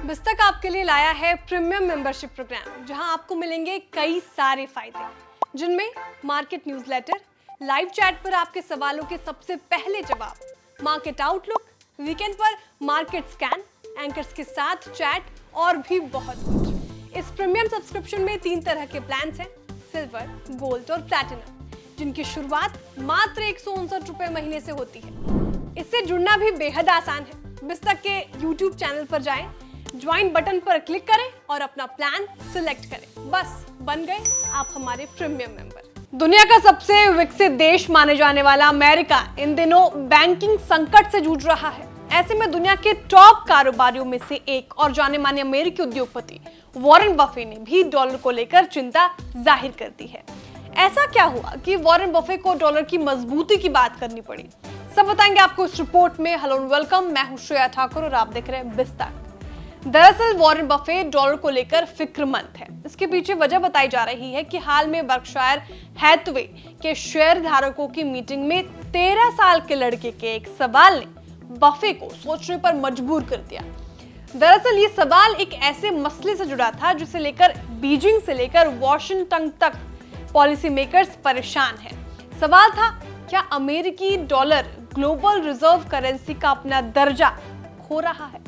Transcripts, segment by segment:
बिस्तक आपके लिए लाया है प्रीमियम मेंबरशिप प्रोग्राम, जहां आपको मिलेंगे कई सारे फायदे, जिनमें मार्केट न्यूज़लेटर, लाइव चैट पर आपके सवालों के सबसे पहले जवाब, मार्केट आउटलुक, वीकेंड पर मार्केट स्कैन, एंकर्स के साथ चैट और भी बहुत कुछ। इस प्रीमियम सब्सक्रिप्शन में 3 तरह के प्लान्स हैं, सिल्वर, गोल्ड और प्लैटिनम, जिनकी शुरुआत मात्र 159 रुपए महीने से होती है। इससे जुड़ना भी बेहद आसान है। बिस्तक के YouTube चैनल पर जाएं, ज्वाइन बटन पर क्लिक करें और अपना प्लान सिलेक्ट करें। बस बन गए आप हमारे प्रीमियम मेंबर। दुनिया का सबसे विकसित देश माने जाने वाला अमेरिका इन दिनों बैंकिंग संकट से जूझ रहा है। ऐसे में दुनिया के टॉप कारोबारियों में से एक और जाने माने अमेरिकी उद्योगपति वॉरेन बफे ने भी डॉलर को लेकर चिंता जाहिर कर दी है। ऐसा क्या हुआ कि वॉरेन बफे को डॉलर की मजबूती की बात करनी पड़ी? सब बताएंगे आपको इस रिपोर्ट में। हेलो एंड वेलकम, मैं हूं श्रेया ठाकुर और आप देख रहे हैं बिस्तक। दरअसल वॉरेन बफे डॉलर को लेकर फिक्रमंद है। इसके पीछे वजह बताई जा रही है कि हाल में बर्कशायर हैथवे के शेयर धारकों की मीटिंग में 13 साल के लड़के के एक सवाल ने बफे को सोचने पर मजबूर कर दिया। दरअसल ये सवाल एक ऐसे मसले से जुड़ा था जिसे लेकर बीजिंग से लेकर वॉशिंगटन तक पॉलिसी मेकर्स परेशान हैं। सवाल था, क्या अमेरिकी डॉलर ग्लोबल रिजर्व करेंसी का अपना दर्जा खो रहा है?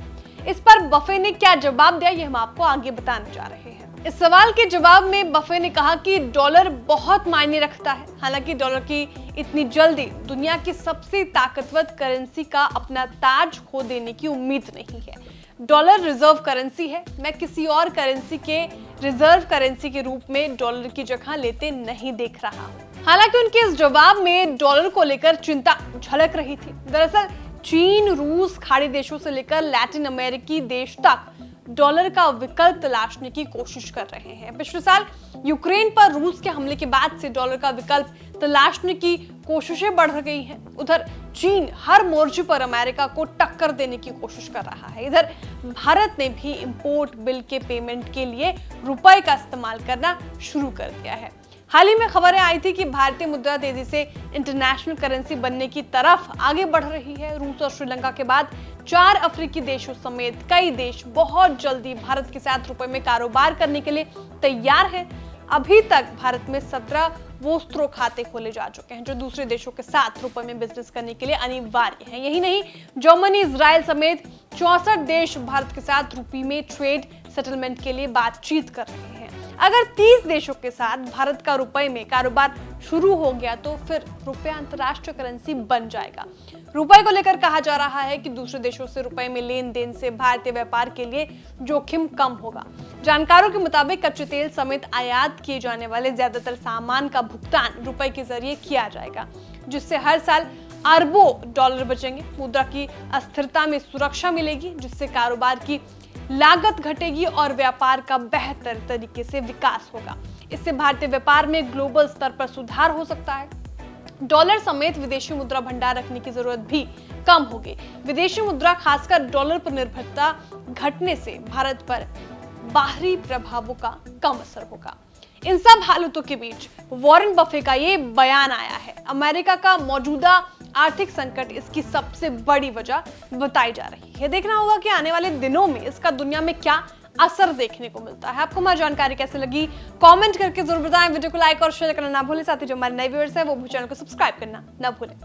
इस पर बफे ने क्या जवाब दिया, ये हम आपको आगे बताने जा रहे हैं। इस सवाल के जवाब में बफे ने कहा कि डॉलर बहुत मायने रखता है। हालांकि डॉलर की इतनी जल्दी दुनिया की सबसे ताकतवर करेंसी का अपना ताज खो देने की उम्मीद नहीं है। डॉलर रिजर्व करेंसी है। मैं किसी और करेंसी के रिजर्व करेंसी के रूप में डॉलर की जगह लेते नहीं देख रहा हूं। हालांकि उनके इस जवाब में डॉलर को लेकर चिंता झलक रही थी। दरअसल चीन, रूस, खाड़ी देशों से लेकर लैटिन अमेरिकी देश तक डॉलर का विकल्प तलाशने की कोशिश कर रहे हैं। पिछले साल यूक्रेन पर रूस के हमले के बाद से डॉलर का विकल्प तलाशने की कोशिशें बढ़ गई हैं। उधर चीन हर मोर्चे पर अमेरिका को टक्कर देने की कोशिश कर रहा है। इधर भारत ने भी इंपोर्ट बिल के पेमेंट के लिए रुपए का इस्तेमाल करना शुरू कर दिया है। हाल ही में खबरें आई थी कि भारतीय मुद्रा तेजी से इंटरनेशनल करेंसी बनने की तरफ आगे बढ़ रही है। रूस और श्रीलंका के बाद 4 अफ्रीकी देशों समेत कई देश बहुत जल्दी भारत के साथ रुपए में कारोबार करने के लिए तैयार हैं। अभी तक भारत में 17 वो स्त्रोत खाते खोले जा चुके हैं जो दूसरे देशों के साथ रुपए में बिजनेस करने के लिए अनिवार्य हैं। यही नहीं, जर्मनी, इजराइल समेत 64 देश भारत के साथ रुपये में ट्रेड सेटलमेंट के लिए बातचीत कर रहे हैं। अगर 30 देशों के साथ भारत का रुपए में कारोबार शुरू हो गया तो फिर रुपया अंतर्राष्ट्रीय करेंसी बन जाएगा। रुपए को लेकर कहा जा रहा है कि दूसरे देशों से रुपए में लेन देन से भारतीय व्यापार के लिए जोखिम कम होगा। जानकारों के मुताबिक कच्चे तेल समेत आयात किए जाने वाले ज्यादातर सामान का भुगतान रुपए के जरिए किया जाएगा, जिससे हर साल अरबों डॉलर बचेंगे। मुद्रा की अस्थिरता में सुरक्षा मिलेगी, जिससे कारोबार की लागत घटेगी और व्यापार का बेहतर तरीके से विकास होगा। इससे भारतीय व्यापार में ग्लोबल स्तर पर सुधार हो सकता है। डॉलर समेत विदेशी मुद्रा भंडार रखने की जरूरत भी कम होगी। विदेशी मुद्रा, खासकर डॉलर पर निर्भरता घटने से भारत पर बाहरी प्रभावों का कम असर होगा। इन सब हालातों के बीच वॉरेन बफे का ये बयान आया है। अमेरिका का मौजूदा आर्थिक संकट इसकी सबसे बड़ी वजह बताई जा रही है। देखना होगा कि आने वाले दिनों में इसका दुनिया में क्या असर देखने को मिलता है। आपको हमारी जानकारी कैसे लगी, कमेंट करके जरूर बताएं। वीडियो को लाइक और शेयर करना ना भूलें। साथ ही जो हमारे नए व्यूअर्स हैं वो भी चैनल को सब्सक्राइब करना ना भूलें।